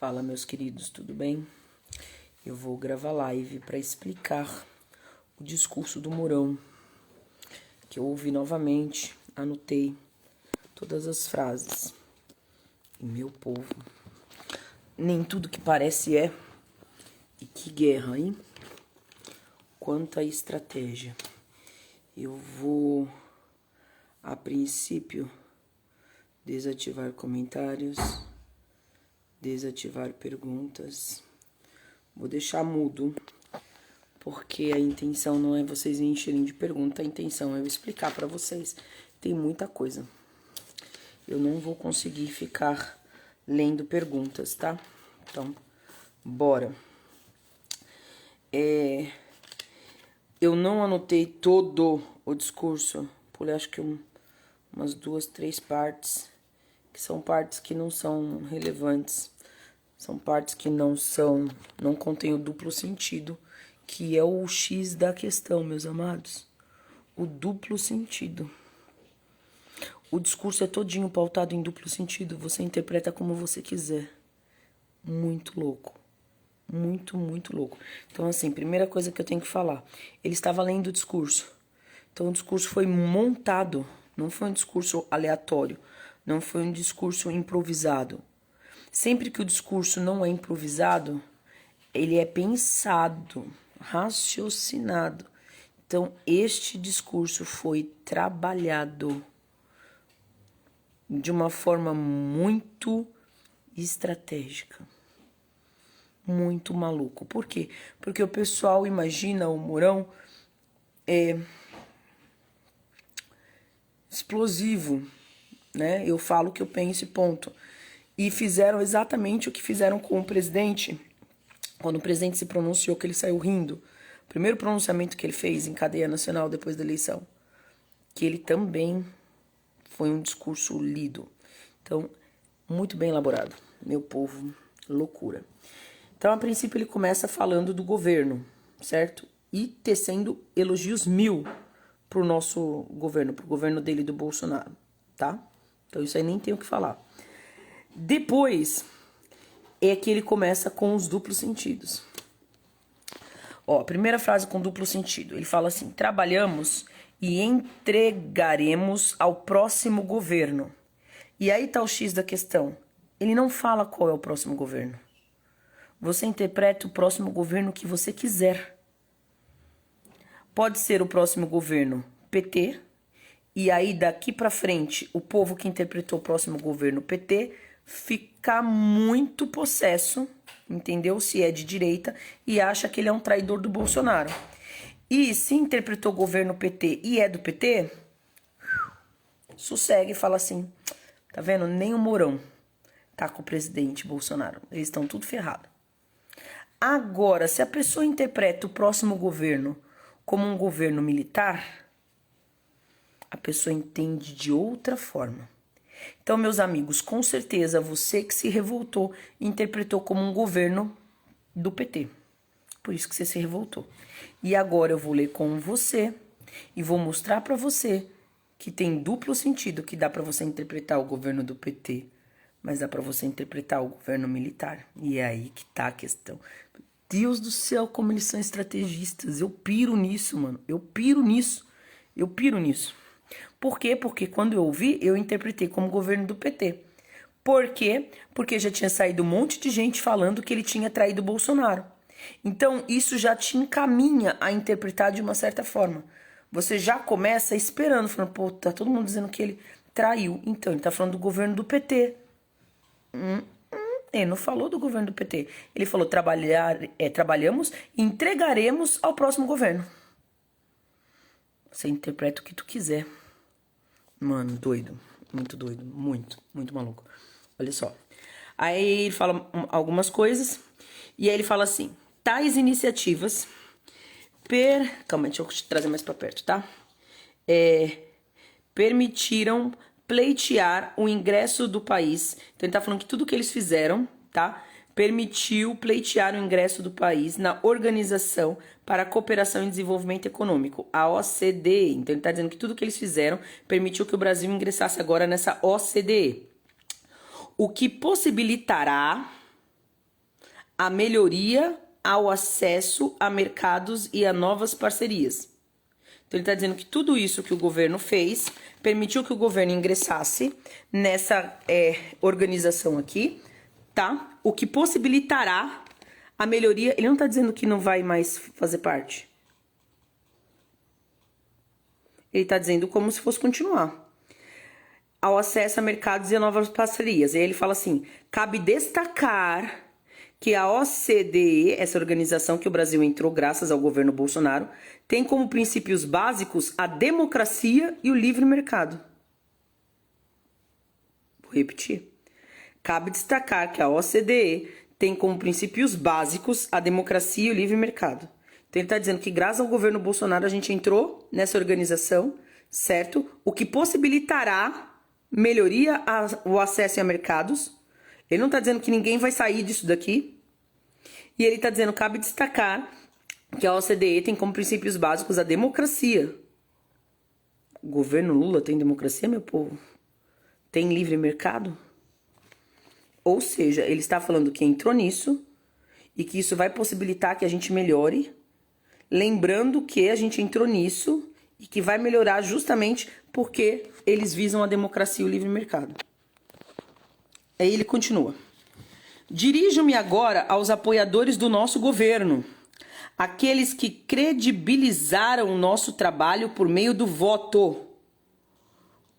Fala, meus queridos, tudo bem? Eu vou gravar live para explicar o discurso do Mourão, que eu ouvi novamente, anotei todas as frases. E meu povo, nem tudo que parece é. E que guerra, hein? Quanta estratégia. Eu vou, a princípio, desativar comentários, desativar perguntas. Vou deixar mudo, porque a intenção não é vocês me encherem de pergunta, a intenção é eu explicar para vocês. Tem muita coisa. Eu não vou conseguir ficar lendo perguntas, tá? Então, bora. Eu não anotei todo o discurso, pulei acho que umas 2, 3 partes, que são partes que não são relevantes. São partes que não contêm o duplo sentido, que é o X da questão, meus amados. O duplo sentido. O discurso é todinho pautado em duplo sentido. Você interpreta como você quiser. Muito louco. Muito, muito louco. Então, assim, primeira coisa que eu tenho que falar. Ele estava lendo o discurso. Então, o discurso foi montado. Não foi um discurso aleatório. Não foi um discurso improvisado. Sempre que o discurso não é improvisado, ele é pensado, raciocinado. Então, este discurso foi trabalhado de uma forma muito estratégica. Muito maluco. Por quê? Porque o pessoal imagina o Mourão explosivo, né? Eu falo o que eu penso e ponto. E fizeram exatamente o que fizeram com o presidente, quando o presidente se pronunciou, que ele saiu rindo. O primeiro pronunciamento que ele fez em cadeia nacional depois da eleição, que ele também foi um discurso lido. Então, muito bem elaborado. Meu povo, loucura. Então, a princípio, ele começa falando do governo, certo? E tecendo elogios 1000 pro nosso governo, pro governo dele, do Bolsonaro, tá? Então, isso aí nem tem o que falar. Depois é que ele começa com os duplos sentidos. Ó, primeira frase com duplo sentido. Ele fala assim: trabalhamos e entregaremos ao próximo governo. E aí tá o X da questão. Ele não fala qual é o próximo governo. Você interpreta o próximo governo que você quiser. Pode ser o próximo governo PT, e aí daqui pra frente o povo que interpretou o próximo governo PT fica muito possesso, entendeu? Se é de direita e acha que ele é um traidor do Bolsonaro. E se interpretou o governo PT e é do PT, sossegue e fala assim: tá vendo? Nem o Mourão tá com o presidente Bolsonaro. Eles estão tudo ferrado. Agora, se a pessoa interpreta o próximo governo como um governo militar, a pessoa entende de outra forma. Então, meus amigos, com certeza você que se revoltou interpretou como um governo do PT. Por isso que você se revoltou. E agora eu vou ler com você e vou mostrar para você que tem duplo sentido, que dá para você interpretar o governo do PT, mas dá para você interpretar o governo militar. E é aí que tá a questão. Deus do céu, como eles são estrategistas. Eu piro nisso, mano. Eu piro nisso. Por quê? Porque quando eu ouvi, eu interpretei como governo do PT. Por quê? Porque já tinha saído um monte de gente falando que ele tinha traído o Bolsonaro. Então, isso já te encaminha a interpretar de uma certa forma. Você já começa esperando, falando, pô, tá todo mundo dizendo que ele traiu. Então, ele tá falando do governo do PT. Ele não falou do governo do PT. Ele falou, trabalhamos e entregaremos ao próximo governo. Você interpreta o que tu quiser. Mano, doido. Muito doido. Muito, muito maluco. Olha só. Aí ele fala algumas coisas. E aí ele fala assim: tais iniciativas. Calma, deixa eu te trazer mais pra perto, tá? Permitiram pleitear o ingresso do país. Então ele tá falando que tudo que eles fizeram, tá? Permitiu pleitear o ingresso do país na Organização para a Cooperação e Desenvolvimento Econômico, a OCDE. Então ele está dizendo que tudo que eles fizeram permitiu que o Brasil ingressasse agora nessa OCDE. O que possibilitará a melhoria ao acesso a mercados e a novas parcerias. Então, ele está dizendo que tudo isso que o governo fez permitiu que o governo ingressasse nessa organização aqui, tá? O que possibilitará a melhoria. Ele não está dizendo que não vai mais fazer parte. Ele está dizendo como se fosse continuar. Ao acesso a mercados e a novas parcerias. E aí ele fala assim, cabe destacar que a OCDE, essa organização que o Brasil entrou graças ao governo Bolsonaro, tem como princípios básicos a democracia e o livre mercado. Vou repetir. Cabe destacar que a OCDE tem como princípios básicos a democracia e o livre mercado. Então ele está dizendo que graças ao governo Bolsonaro a gente entrou nessa organização, certo? O que possibilitará melhoria o acesso a mercados. Ele não está dizendo que ninguém vai sair disso daqui. E ele está dizendo, cabe destacar que a OCDE tem como princípios básicos a democracia. O governo Lula tem democracia, meu povo? Tem livre mercado? Ou seja, ele está falando que entrou nisso e que isso vai possibilitar que a gente melhore. Lembrando que a gente entrou nisso e que vai melhorar justamente porque eles visam a democracia e o livre mercado. Aí ele continua. Dirijo-me agora aos apoiadores do nosso governo, aqueles que credibilizaram o nosso trabalho por meio do voto,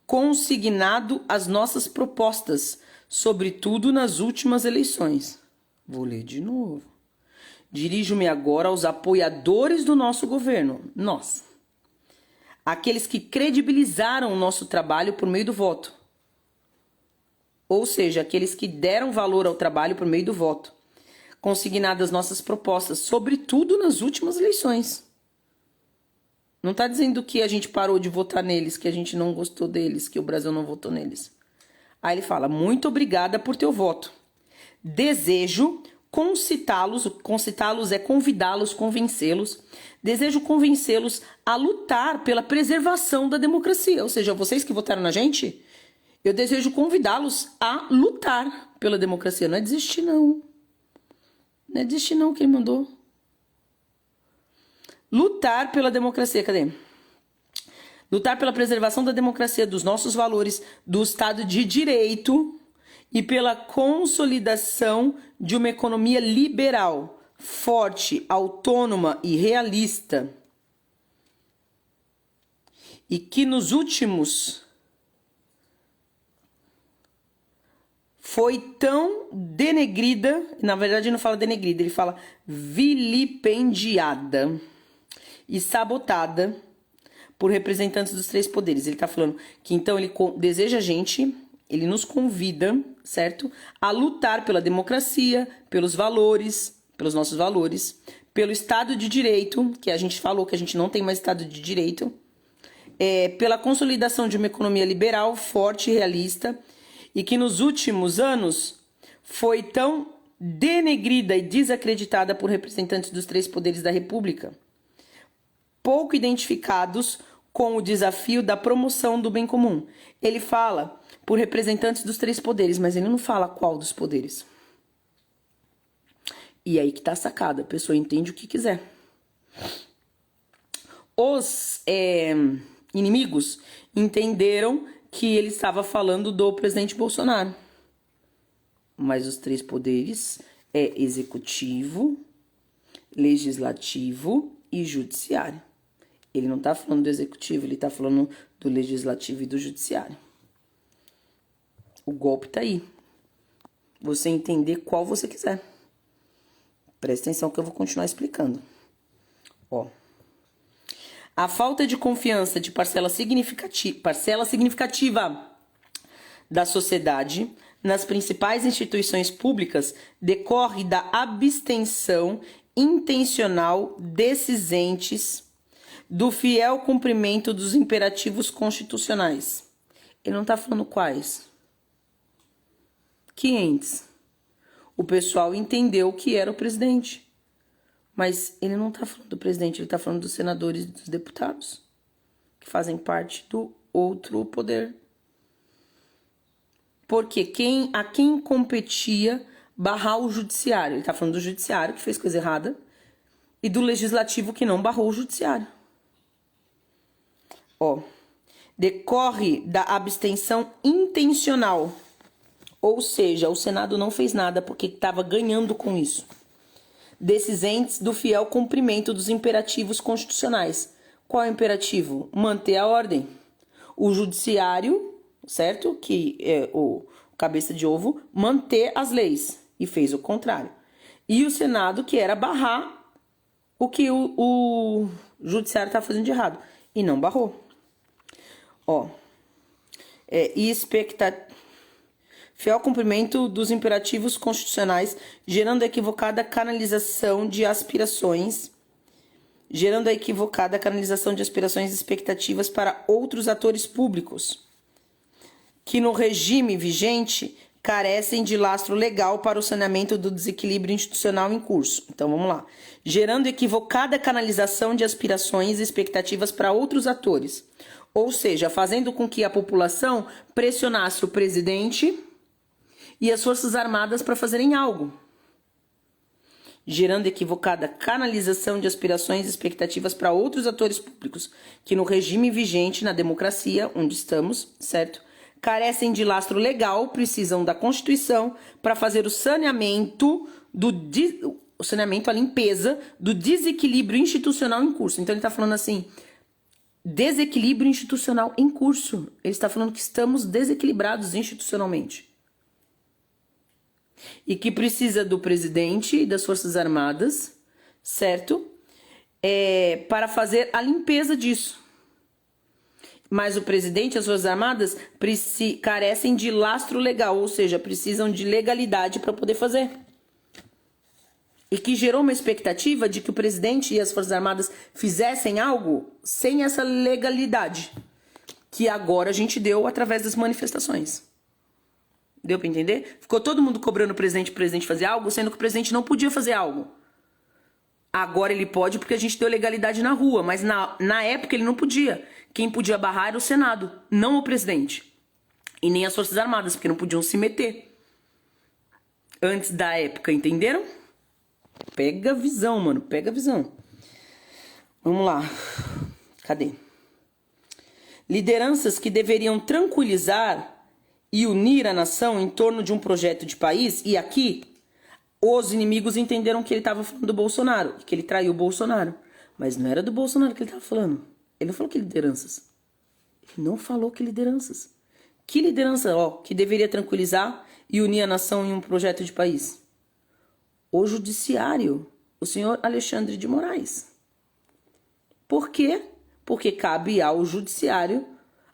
consignado às nossas propostas, sobretudo nas últimas eleições. Vou ler de novo. Dirijo-me agora aos apoiadores do nosso governo, nós, aqueles que credibilizaram o nosso trabalho por meio do voto. Ou seja, aqueles que deram valor ao trabalho por meio do voto, consignadas as nossas propostas, sobretudo nas últimas eleições. Não está dizendo que a gente parou de votar neles, que a gente não gostou deles, que o Brasil não votou neles. Aí ele fala, muito obrigada por teu voto. Desejo concitá-los é convidá-los, convencê-los. Desejo convencê-los a lutar pela preservação da democracia. Ou seja, vocês que votaram na gente, eu desejo convidá-los a lutar pela democracia. Não é desistir, não. Não é desistir, não, que ele mandou. Lutar pela democracia, cadê? Lutar pela preservação da democracia, dos nossos valores, do Estado de Direito e pela consolidação de uma economia liberal, forte, autônoma e realista. E que nos últimos foi tão denegrida, na verdade ele não fala denegrida, ele fala vilipendiada e sabotada por representantes dos três poderes. Ele está falando que então ele deseja a gente, ele nos convida, certo? A lutar pela democracia, pelos valores, pelos nossos valores, pelo Estado de Direito, que a gente falou que a gente não tem mais Estado de Direito, pela consolidação de uma economia liberal, forte e realista, e que nos últimos anos foi tão denegrida e desacreditada por representantes dos três poderes da República, pouco identificados com o desafio da promoção do bem comum. Ele fala por representantes dos três poderes, mas ele não fala qual dos poderes. E aí que tá a sacada, a pessoa entende o que quiser. Os inimigos entenderam que ele estava falando do presidente Bolsonaro. Mas os três poderes é executivo, legislativo e judiciário. Ele não está falando do executivo, ele está falando do legislativo e do judiciário. O golpe está aí. Você entender qual você quiser. Presta atenção que eu vou continuar explicando. Ó. A falta de confiança de parcela significativa da sociedade nas principais instituições públicas decorre da abstenção intencional desses entes do fiel cumprimento dos imperativos constitucionais. Ele não está falando quais. Que entes? O pessoal entendeu que era o presidente. Mas ele não está falando do presidente, ele está falando dos senadores e dos deputados, que fazem parte do outro poder. Porque a quem competia barrar o judiciário. Ele está falando do judiciário que fez coisa errada e do legislativo que não barrou o judiciário. Ó, decorre da abstenção intencional. Ou seja, o Senado não fez nada porque estava ganhando com isso. Desses entes do fiel cumprimento dos imperativos constitucionais. Qual é o imperativo? Manter a ordem. O judiciário, certo? Que é o cabeça de ovo, manter as leis. E fez o contrário. E o Senado, que era barrar o que o judiciário está fazendo de errado. E não barrou. Ó. Fiel cumprimento dos imperativos constitucionais, gerando a equivocada canalização de aspirações e expectativas para outros atores públicos, que no regime vigente carecem de lastro legal para o saneamento do desequilíbrio institucional em curso. Então, vamos lá. Gerando equivocada canalização de aspirações e expectativas para outros atores, ou seja, fazendo com que a população pressionasse o presidente e as Forças Armadas para fazerem algo. Gerando equivocada canalização de aspirações e expectativas para outros atores públicos, que no regime vigente, na democracia, onde estamos, certo? Carecem de lastro legal, precisam da Constituição para fazer o saneamento, a limpeza do desequilíbrio institucional em curso. Então ele está falando assim, desequilíbrio institucional em curso. Ele está falando que estamos desequilibrados institucionalmente. E que precisa do presidente e das Forças Armadas, certo? Para fazer a limpeza disso. Mas o presidente e as Forças Armadas carecem de lastro legal, ou seja, precisam de legalidade para poder fazer. E que gerou uma expectativa de que o presidente e as Forças Armadas fizessem algo sem essa legalidade, que agora a gente deu através das manifestações. Deu para entender? Ficou todo mundo cobrando o presidente fazer algo, sendo que o presidente não podia fazer algo. Agora ele pode porque a gente deu legalidade na rua, mas na época ele não podia. Quem podia barrar era o Senado, não o presidente. E nem as Forças Armadas, porque não podiam se meter. Antes da época, entenderam? Pega a visão, mano, pega a visão. Vamos lá. Cadê? Lideranças que deveriam tranquilizar e unir a nação em torno de um projeto de país, e aqui os inimigos entenderam que ele estava falando do Bolsonaro, que ele traiu o Bolsonaro. Mas não era do Bolsonaro que ele estava falando. Ele não falou que lideranças. Ele não falou que lideranças. Que liderança, que deveria tranquilizar e unir a nação em um projeto de país? O judiciário, o senhor Alexandre de Moraes. Por quê? Porque cabe ao judiciário,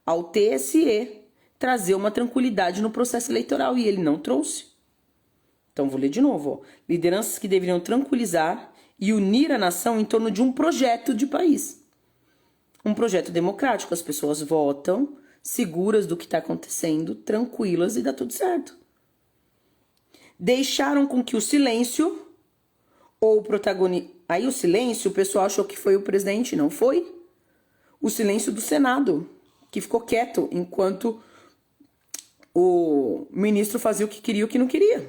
ao TSE, trazer uma tranquilidade no processo eleitoral, e ele não trouxe. Então, vou ler de novo. Lideranças que deveriam tranquilizar e unir a nação em torno de um projeto de país. Um projeto democrático. As pessoas votam seguras do que está acontecendo, tranquilas, e dá tudo certo. Deixaram com que o silêncio ou o protagonismo... Aí o silêncio, o pessoal achou que foi o presidente, não foi. O silêncio do Senado, que ficou quieto enquanto o ministro fazia o que queria e o que não queria.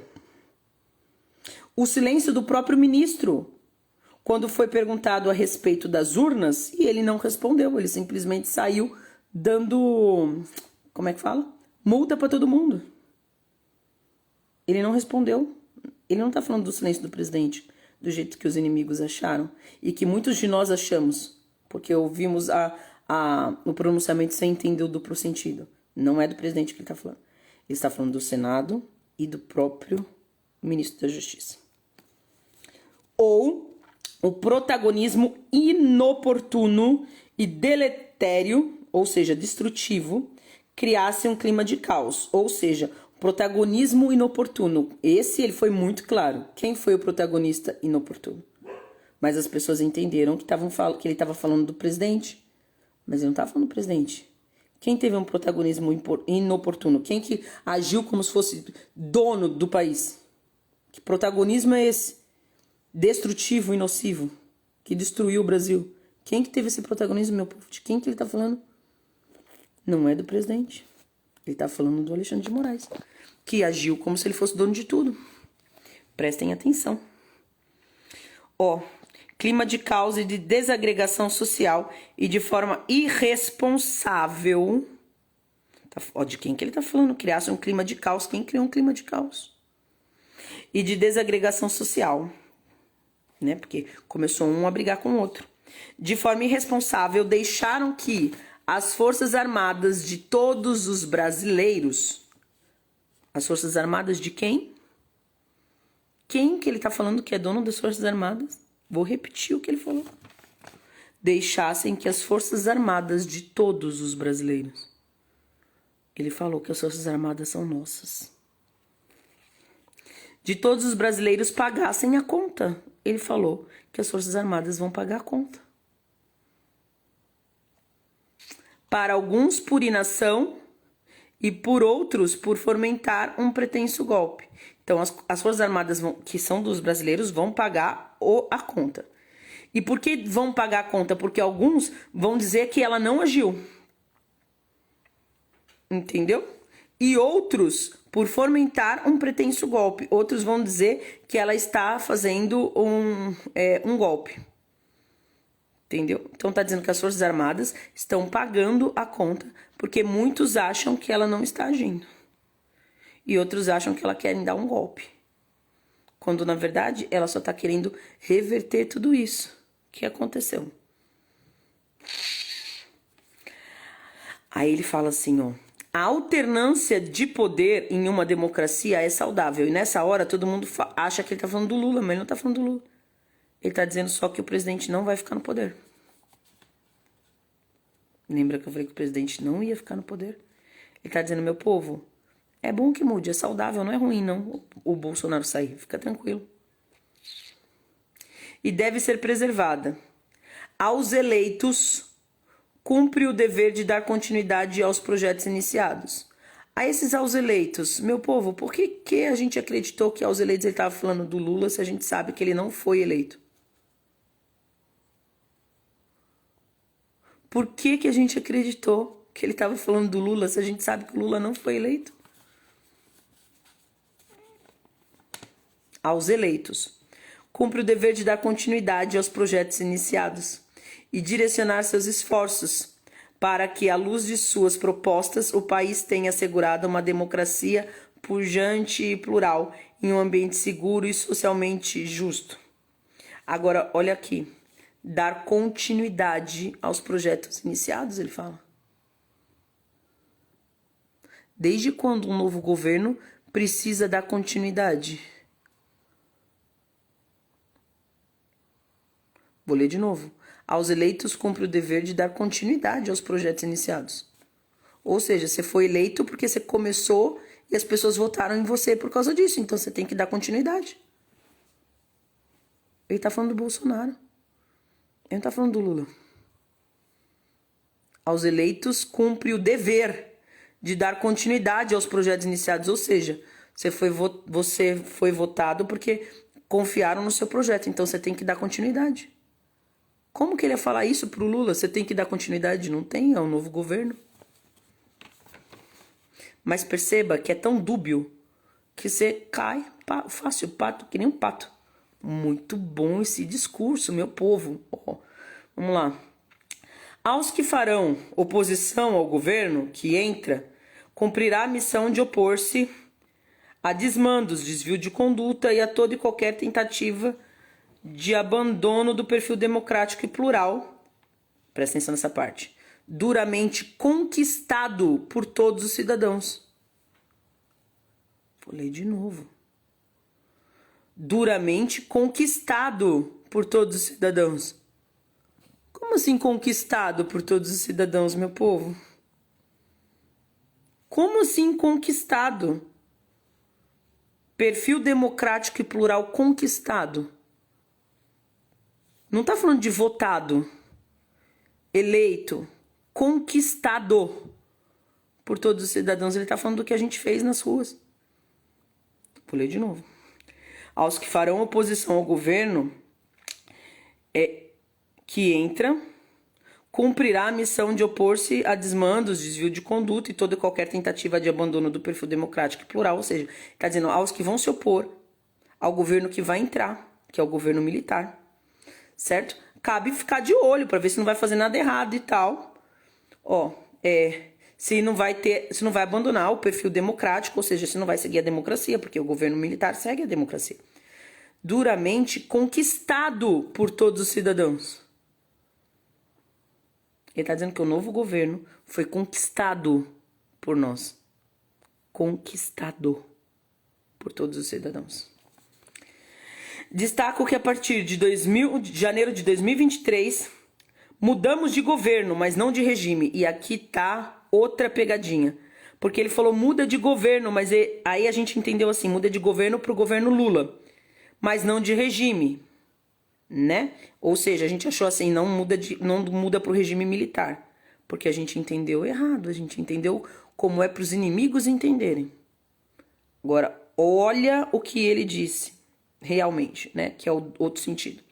O silêncio do próprio ministro, quando foi perguntado a respeito das urnas, e ele não respondeu, ele simplesmente saiu dando, como é que fala? Multa para todo mundo. Ele não respondeu. Ele não está falando do silêncio do presidente, do jeito que os inimigos acharam, e que muitos de nós achamos, porque ouvimos o pronunciamento sem entender o duplo sentido. Não é do presidente que ele está falando. Ele está falando do Senado e do próprio ministro da Justiça. Ou o protagonismo inoportuno e deletério, ou seja, destrutivo, criasse um clima de caos. Ou seja, protagonismo inoportuno. Ele foi muito claro. Quem foi o protagonista inoportuno? Mas as pessoas entenderam que ele estava falando do presidente. Mas ele não estava falando do presidente. Quem teve um protagonismo inoportuno? Quem que agiu como se fosse dono do país? Que protagonismo é esse? Destrutivo e nocivo, que destruiu o Brasil. Quem que teve esse protagonismo, meu povo? De quem que ele está falando? Não é do presidente. Ele está falando do Alexandre de Moraes, que agiu como se ele fosse dono de tudo. Prestem atenção. Ó, clima de caos e de desagregação social e de forma irresponsável. Ó, de quem que ele tá falando? Criasse um clima de caos. Quem criou um clima de caos? E de desagregação social, né? Porque começou um a brigar com o outro. De forma irresponsável, deixaram que as Forças Armadas de todos os brasileiros... As Forças Armadas de quem? Quem que ele tá falando que é dono das Forças Armadas? Vou repetir o que ele falou. Deixassem que as Forças Armadas de todos os brasileiros. Ele falou que as Forças Armadas são nossas. De todos os brasileiros pagassem a conta. Ele falou que as Forças Armadas vão pagar a conta. Para alguns por inação e por outros por fomentar um pretenso golpe. Então, as Forças Armadas, que são dos brasileiros, vão pagar a conta. E por que vão pagar a conta? Porque alguns vão dizer que ela não agiu. Entendeu? E outros, por fomentar um pretenso golpe. Outros vão dizer que ela está fazendo um golpe. Entendeu? Então, tá dizendo que as Forças Armadas estão pagando a conta porque muitos acham que ela não está agindo. E outros acham que ela quer dar um golpe. Quando, na verdade, ela só está querendo reverter tudo isso que aconteceu. Aí ele fala assim, ó. A alternância de poder em uma democracia é saudável. E nessa hora, todo mundo acha que ele está falando do Lula, mas ele não está falando do Lula. Ele está dizendo só que o presidente não vai ficar no poder. Lembra que eu falei que o presidente não ia ficar no poder? Ele está dizendo, meu povo... É bom que mude, é saudável, não é ruim não o Bolsonaro sair, fica tranquilo. E deve ser preservada. Aos eleitos, cumpre o dever de dar continuidade aos projetos iniciados. A esses aos eleitos, meu povo, por que a gente acreditou que aos eleitos ele estava falando do Lula se a gente sabe que ele não foi eleito? Por que a gente acreditou que ele estava falando do Lula se a gente sabe que o Lula não foi eleito? Aos eleitos. Cumpre o dever de dar continuidade aos projetos iniciados e direcionar seus esforços para que, à luz de suas propostas, o país tenha assegurado uma democracia pujante e plural em um ambiente seguro e socialmente justo. Agora, olha aqui. Dar continuidade aos projetos iniciados, ele fala. Desde quando um novo governo precisa dar continuidade? Vou ler de novo. Aos eleitos cumpre o dever de dar continuidade aos projetos iniciados. Ou seja, você foi eleito porque você começou e as pessoas votaram em você por causa disso. Então você tem que dar continuidade. Ele tá falando do Bolsonaro. Ele não tá falando do Lula. Aos eleitos cumpre o dever de dar continuidade aos projetos iniciados. Ou seja, você foi votado porque confiaram no seu projeto. Então você tem que dar continuidade. Como que ele ia falar isso pro Lula? Você tem que dar continuidade? Não tem, é um novo governo. Mas perceba que é tão dúbio que você cai fácil, pato, que nem um pato. Muito bom esse discurso, meu povo. Vamos lá. Aos que farão oposição ao governo que entra, cumprirá a missão de opor-se a desmandos, desvio de conduta e a toda e qualquer tentativa de abandono do perfil democrático e plural, presta atenção nessa parte, duramente conquistado por todos os cidadãos. Vou ler de novo. Duramente conquistado por todos os cidadãos. Como assim conquistado por todos os cidadãos, meu povo? Como assim conquistado? Perfil democrático e plural conquistado. Não está falando de votado, eleito, conquistado por todos os cidadãos. Ele está falando do que a gente fez nas ruas. Vou ler de novo. Aos que farão oposição ao governo que entra, cumprirá a missão de opor-se a desmandos, desvio de conduta e toda e qualquer tentativa de abandono do perfil democrático e plural. Ou seja, está dizendo aos que vão se opor ao governo que vai entrar, que é o governo militar, certo? Cabe ficar de olho para ver se não vai fazer nada errado e tal. Ó, se não vai abandonar o perfil democrático, ou seja, se não vai seguir a democracia, porque o governo militar segue a democracia. Duramente conquistado por todos os cidadãos. Ele está dizendo que o novo governo foi conquistado por nós. Conquistado por todos os cidadãos. Destaco que a partir de janeiro de 2023, mudamos de governo, mas não de regime. E aqui tá outra pegadinha. Porque ele falou muda de governo, mas aí a gente entendeu assim, muda de governo para o governo Lula, mas não de regime, né? Ou seja, a gente achou assim, não muda para o regime militar. Porque a gente entendeu errado, a gente entendeu como é para os inimigos entenderem. Agora, olha o que ele disse. Realmente, né? Que é o outro sentido.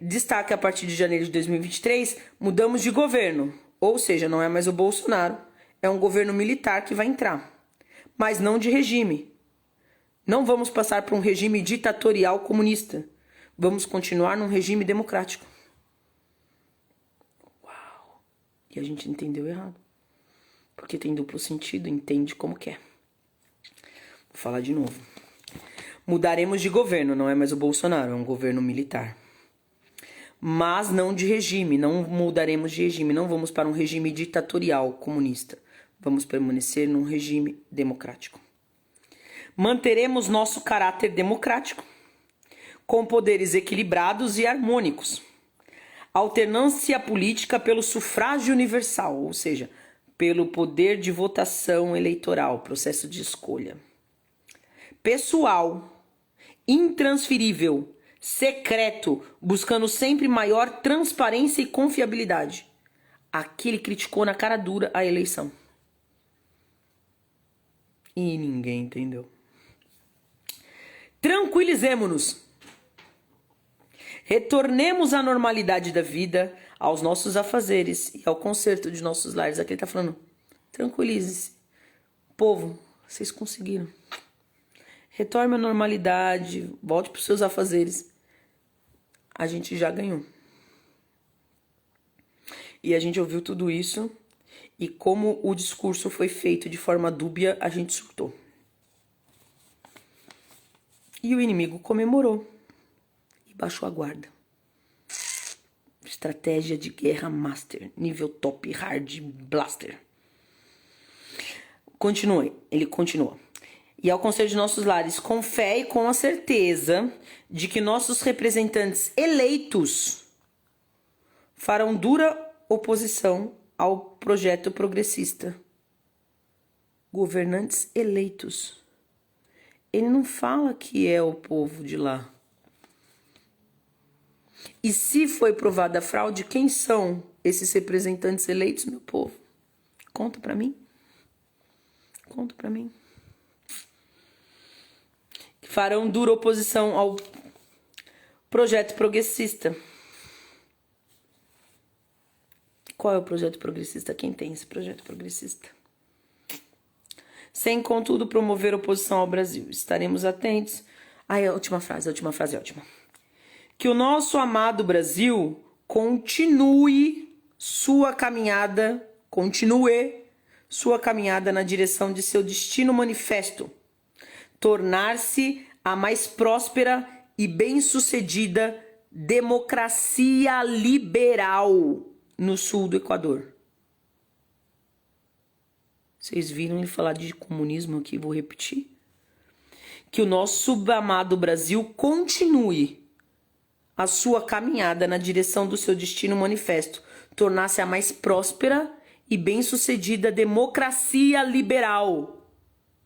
Destaque a partir de janeiro de 2023, mudamos de governo. Ou seja, não é mais o Bolsonaro, é um governo militar que vai entrar. Mas não de regime. Não vamos passar por um regime ditatorial comunista. Vamos continuar num regime democrático. Uau! E a gente entendeu errado. Porque tem duplo sentido, entende como quer. Vou falar de novo. Mudaremos de governo, não é mais o Bolsonaro, é um governo militar. Mas não de regime, não mudaremos de regime, não vamos para um regime ditatorial comunista. Vamos permanecer num regime democrático. Manteremos nosso caráter democrático, com poderes equilibrados e harmônicos. Alternância política pelo sufrágio universal, ou seja, pelo poder de votação eleitoral, processo de escolha. Pessoal, intransferível, secreto, buscando sempre maior transparência e confiabilidade. Aqui ele criticou na cara dura a eleição. E ninguém entendeu. Tranquilizemo-nos. Retornemos à normalidade da vida, aos nossos afazeres e ao conserto de nossos lares. Aqui ele está falando, tranquilize-se. Povo, vocês conseguiram. Retorne à normalidade, volte para os seus afazeres. A gente já ganhou. E a gente ouviu tudo isso, e como o discurso foi feito de forma dúbia, a gente surtou. E o inimigo comemorou e baixou a guarda. Estratégia de guerra master, nível top hard blaster. Ele continua. E ao conselho de nossos lares, com fé e com a certeza de que nossos representantes eleitos farão dura oposição ao projeto progressista. Governantes eleitos. Ele não fala que é o povo de lá. E se foi provada a fraude, quem são esses representantes eleitos, meu povo? Conta pra mim. Conta pra mim. Farão dura oposição ao projeto progressista. Qual é o projeto progressista? Quem tem esse projeto progressista? Sem, contudo, promover oposição ao Brasil. Estaremos atentos. Ai, a última frase é ótima. Que o nosso amado Brasil continue sua caminhada na direção de seu destino manifesto. Tornar-se a mais próspera e bem-sucedida democracia liberal no sul do Equador. Vocês viram ele falar de comunismo aqui, vou repetir. Que o nosso amado Brasil continue a sua caminhada na direção do seu destino manifesto, tornar-se a mais próspera e bem-sucedida democracia liberal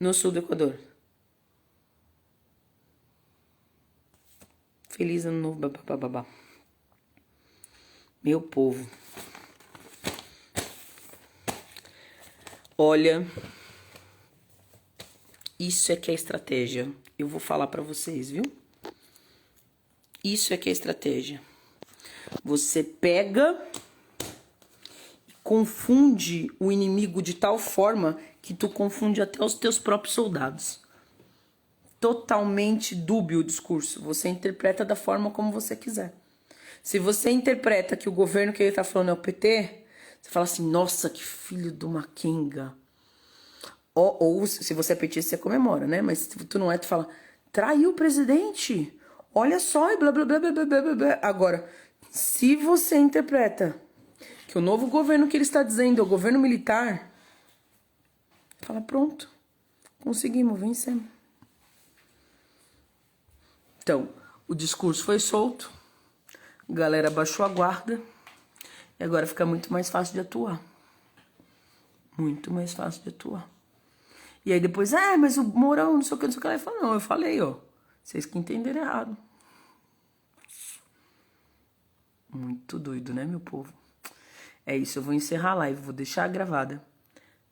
no sul do Equador. Feliz ano novo, babá. Meu povo. Olha, isso é que é estratégia. Eu vou falar pra vocês, viu? Isso é que é estratégia. Você pega e confunde o inimigo de tal forma que tu confunde até os teus próprios soldados. totalmente dúbio o discurso. Você interpreta da forma como você quiser. Se você interpreta que o governo que ele tá falando é o PT, você fala assim, nossa, que filho de uma quenga. Ou se você é petista, você comemora, né? Mas se tu não é, tu fala, traiu o presidente. Olha só, e blá, blá, blá, blá, blá, blá, blá. Agora, se você interpreta que o novo governo que ele está dizendo é o governo militar, fala, pronto, conseguimos, vencemos. Então, o discurso foi solto, a galera baixou a guarda, e agora fica muito mais fácil de atuar. Muito mais fácil de atuar. E aí depois, mas o Mourão, não sei o que, não sei o que. Ela falou, não, eu falei, ó, vocês que entenderam errado. Muito doido, né, meu povo? É isso, eu vou encerrar a live, vou deixar gravada,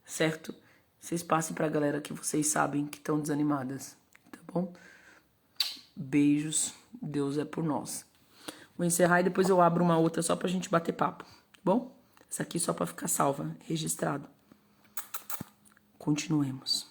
certo? Vocês passem pra galera que vocês sabem que estão desanimadas, tá bom? Beijos, Deus é por nós. Vou encerrar e depois eu abro uma outra só pra gente bater papo, tá bom? Essa aqui só pra ficar salva, registrado. Continuemos.